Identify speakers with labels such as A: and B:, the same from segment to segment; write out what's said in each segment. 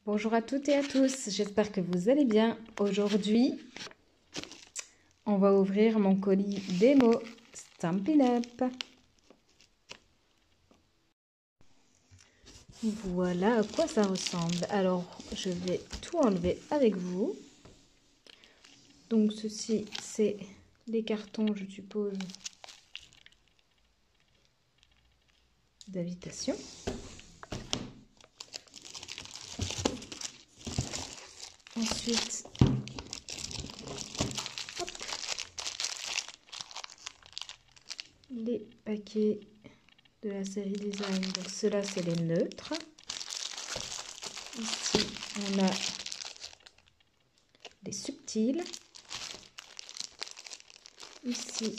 A: Bonjour à toutes et à tous, j'espère que vous allez bien. Aujourd'hui, on va ouvrir mon colis démo Stampin' Up. Voilà à quoi ça ressemble. Alors, je vais tout enlever avec vous. Donc, ceci, c'est les cartons, je suppose, d'invitation. Ensuite, hop, les paquets de la série Design. Donc, ceux-là, c'est les neutres. Ici, on a les subtils. Ici,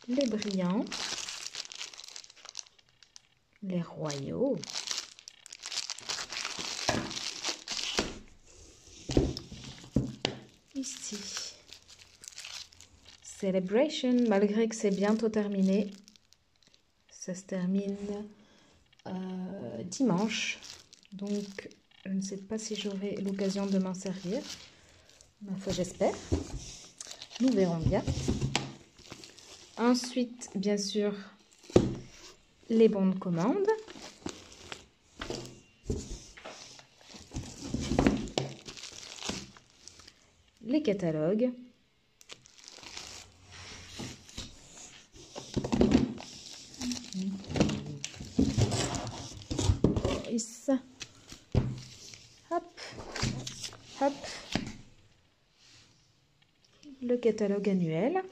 A: les brillants. Les royaux. Ici, Celebration, malgré que c'est bientôt terminé. Ça se termine dimanche. Donc, je ne sais pas si j'aurai l'occasion de m'en servir. Ma foi, j'espère. Nous verrons bien. Ensuite, bien sûr, les bons de commande. Les catalogues. Ça. Hop, hop. Le catalogue annuel.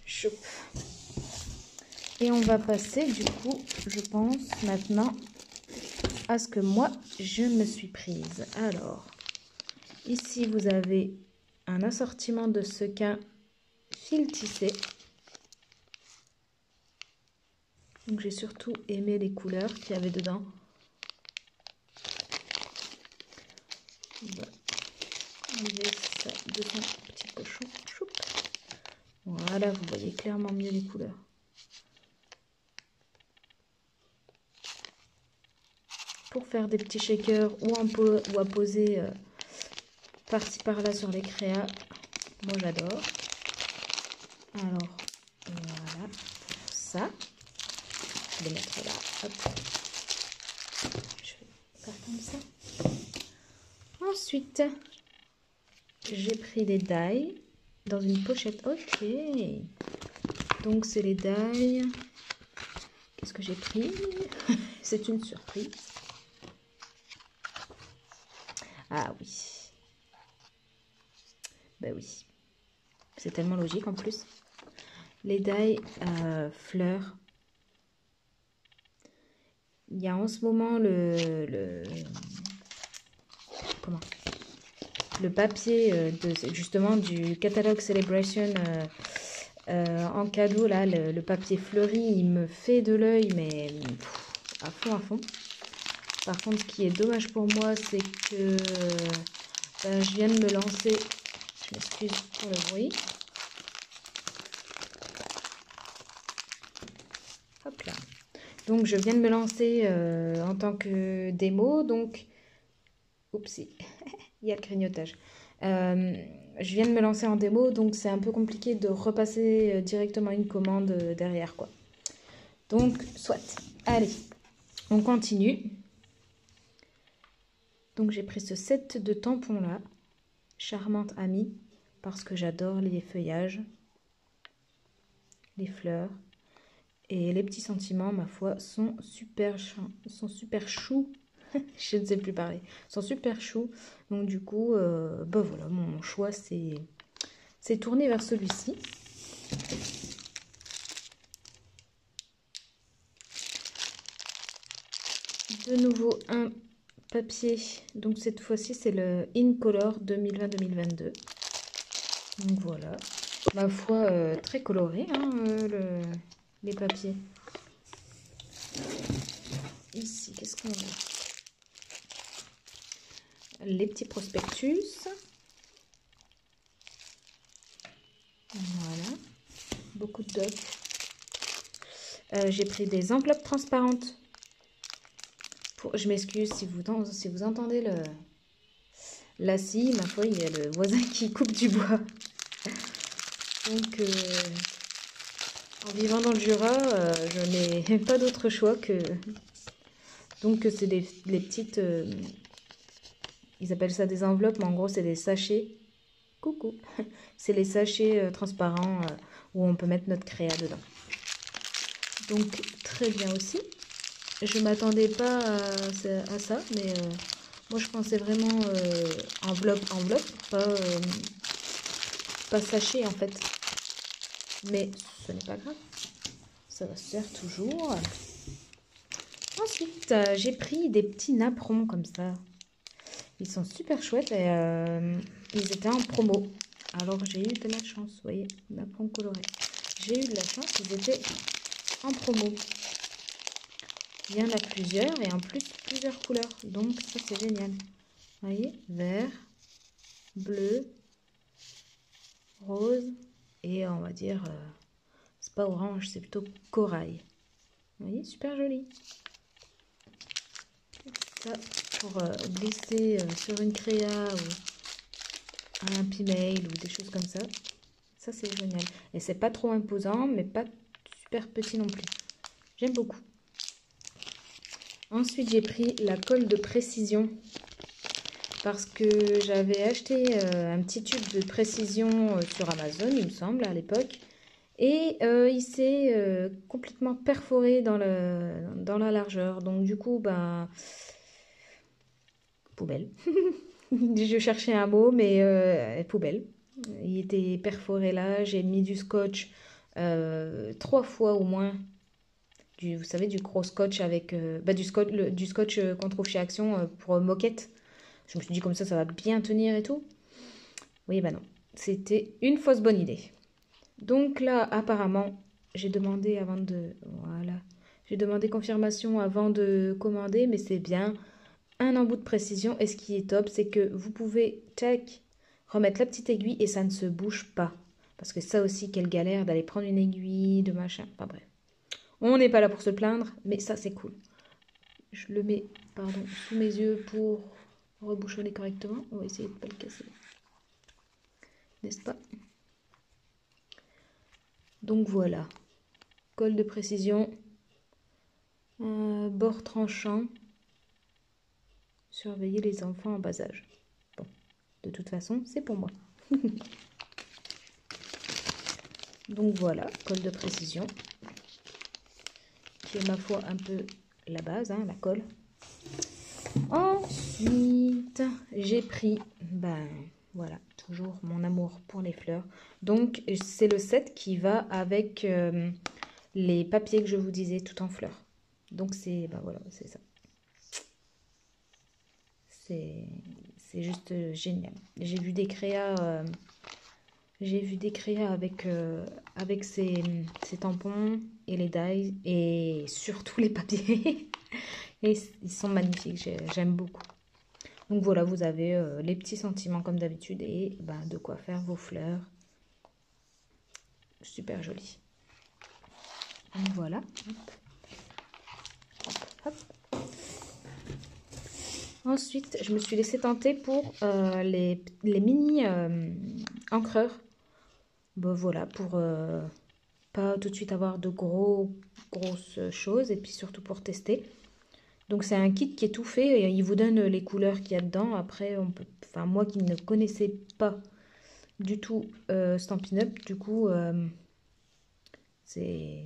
A: Choup. Et on va passer du coup, je pense maintenant à ce que moi je me suis prise. Alors, ici vous avez un assortiment de sequins fil tissé. Donc j'ai surtout aimé les couleurs qu'il y avait dedans. On va enlever ça de son petit cochon. Choup. Voilà, vous voyez clairement mieux les couleurs. Pour faire des petits shakers ou à poser par-ci par-là sur les créas, moi j'adore. Alors, voilà, pour ça. Je vais les mettre là. Hop. Je vais faire comme ça. Ensuite, j'ai pris les die dans une pochette. Ok. Donc, c'est les die. Qu'est-ce que j'ai pris? C'est une surprise. Ah oui. Ben oui. C'est tellement logique en plus. Les die fleurs. Il y a en ce moment le papier justement du catalogue Celebration en cadeau, là, le papier fleuri, il me fait de l'œil, mais à fond, à fond. Par contre, ce qui est dommage pour moi, c'est que je viens de me lancer, je m'excuse pour le bruit. Hop là. Donc, je viens de me lancer en tant que démo, donc, oupsie, il y a le grignotage. Je viens de me lancer en démo, donc c'est un peu compliqué de repasser directement une commande derrière, quoi. Donc, soit. Allez, on continue. Donc, j'ai pris ce set de tampons là, charmante amie, parce que j'adore les feuillages, les fleurs. Et les petits sentiments, ma foi, sont super choux. Je ne sais plus parler. Sont super choux. Donc, du coup, ben voilà, mon choix c'est tourné vers celui-ci. De nouveau, un papier. Donc, cette fois-ci, c'est le Incolor 2020-2022. Donc, voilà. Ma foi, très coloré, hein, les papiers. Ici, qu'est-ce qu'on a? Les petits prospectus. Voilà. Beaucoup de docs. J'ai pris des enveloppes transparentes Je m'excuse si vous entendez la scie, ma foi, il y a le voisin qui coupe du bois. Donc, en vivant dans le Jura, je n'ai pas d'autre choix que... Donc, c'est les petites... ils appellent ça des enveloppes, mais en gros, c'est des sachets. Coucou. C'est les sachets transparents où on peut mettre notre créa dedans. Donc, très bien aussi. Je m'attendais pas à ça, mais moi, je pensais vraiment enveloppe, pas sachet, en fait. Mais ce n'est pas grave. Ça va se faire toujours. Ensuite, j'ai pris des petits napperons comme ça. Ils sont super chouettes et ils étaient en promo. Alors j'ai eu de la chance, vous voyez, napperons colorés. J'ai eu de la chance, ils étaient en promo. Il y en a plusieurs et en plus plusieurs couleurs. Donc ça c'est génial. Vous voyez, vert, bleu, rose et on va dire, c'est pas orange, c'est plutôt corail. Vous voyez, super joli. Ça, pour glisser sur une créa ou un P-mail ou des choses comme ça. Ça, c'est génial. Et c'est pas trop imposant, mais pas super petit non plus. J'aime beaucoup. Ensuite, j'ai pris la colle de précision parce que j'avais acheté un petit tube de précision sur Amazon, il me semble, à l'époque. Et il s'est complètement perforé dans la largeur. Donc, du coup, ben... poubelle. Je cherchais un mot, mais poubelle. Il était perforé là. J'ai mis du scotch 3 fois au moins. Vous savez, du gros scotch avec du scotch qu'on trouve chez Action pour moquette. Je me suis dit comme ça va bien tenir et tout. Oui, bah non. C'était une fausse bonne idée. Donc là, apparemment, j'ai demandé avant de... Voilà. J'ai demandé confirmation avant de commander, mais c'est bien un embout de précision. Et ce qui est top, c'est que vous pouvez, tac, remettre la petite aiguille et ça ne se bouge pas. Parce que ça aussi, quelle galère d'aller prendre une aiguille, de machin. Enfin bref. On n'est pas là pour se plaindre, mais ça, c'est cool. Je le mets, pardon, sous mes yeux pour rebouchonner correctement. On va essayer de ne pas le casser. N'est-ce pas? Donc voilà. Colle de précision. Bord tranchant. Surveiller les enfants en bas âge. Bon, de toute façon, c'est pour moi. Donc voilà, colle de précision. Qui est ma foi un peu la base, hein, la colle. Ensuite, j'ai pris, ben voilà, toujours mon amour pour les fleurs. Donc, c'est le set qui va avec les papiers que je vous disais, tout en fleurs. Donc, c'est, ben voilà, c'est ça. C'est juste génial. J'ai vu des créas, avec ces tampons et les dies et surtout les papiers. Et ils sont magnifiques, j'aime beaucoup. Donc voilà, vous avez les petits sentiments comme d'habitude et ben, de quoi faire vos fleurs. Super joli. Donc voilà. Hop, hop, hop. Ensuite, je me suis laissée tenter pour les mini encreurs. Ben voilà, pour pas tout de suite avoir de grosses choses et puis surtout pour tester. Donc c'est un kit qui est tout fait et il vous donne les couleurs qu'il y a dedans. Après, enfin moi qui ne connaissais pas du tout Stampin' Up, du coup c'est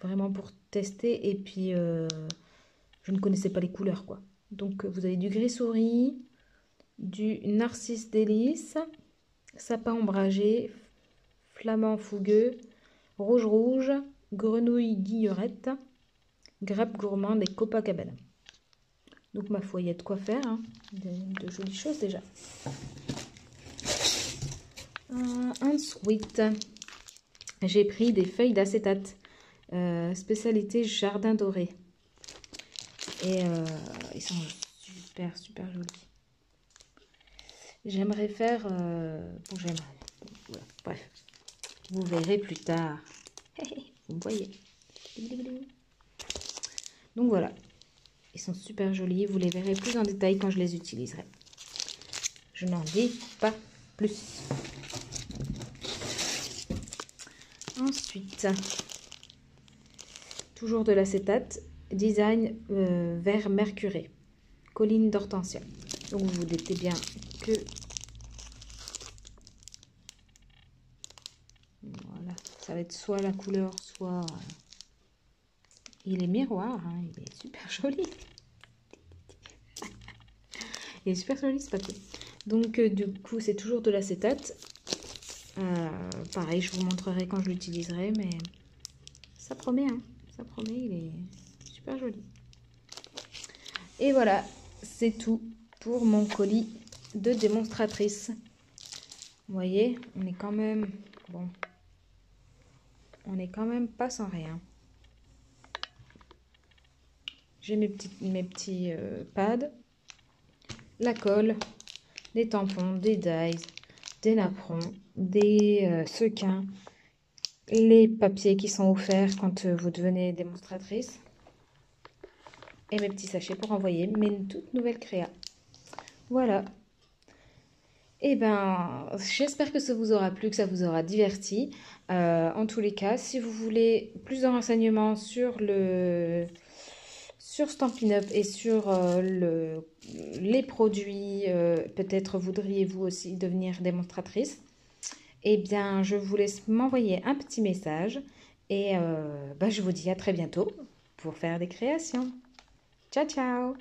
A: vraiment pour tester et puis je ne connaissais pas les couleurs quoi. Donc vous avez du gris souris, du narcisse délice, sapin ombragé, flamand fougueux, rouge rouge, grenouille guillerette, grappe gourmande et Copacabana. Donc ma foi, il y a de quoi faire, hein. De jolies choses déjà. Ensuite, j'ai pris des feuilles d'acétate, spécialité jardin doré. Et ils sont super super jolis. J'aimerais faire... bon, j'aimerais... Voilà, bref, vous verrez plus tard. Vous me voyez. Donc voilà. Ils sont super jolis. Vous les verrez plus en détail quand je les utiliserai. Je n'en dis pas plus. Ensuite, toujours de l'acétate, design vert mercuré, colline d'hortensia. Donc vous vous doutez bien que voilà, ça va être soit la couleur, soit il est miroir, hein, il est super joli. Il est super joli ce papier. Donc du coup c'est toujours de l'acétate. Pareil, je vous montrerai quand je l'utiliserai, mais ça promet, hein. Ça promet, il est super joli. Et voilà, c'est tout pour mon colis de démonstratrice. Vous voyez, on est quand même, bon, on est quand même pas sans rien. J'ai mes petits pads, la colle, des tampons, des dies, des napperons, des sequins, les papiers qui sont offerts quand vous devenez démonstratrice et mes petits sachets pour envoyer mes toutes nouvelles créas. Voilà. Et ben, j'espère que ça vous aura plu, que ça vous aura diverti. En tous les cas, si vous voulez plus de renseignements sur Stampin' Up et sur les produits, peut-être voudriez-vous aussi devenir démonstratrice. Eh bien, je vous laisse m'envoyer un petit message et je vous dis à très bientôt pour faire des créations. Ciao, ciao!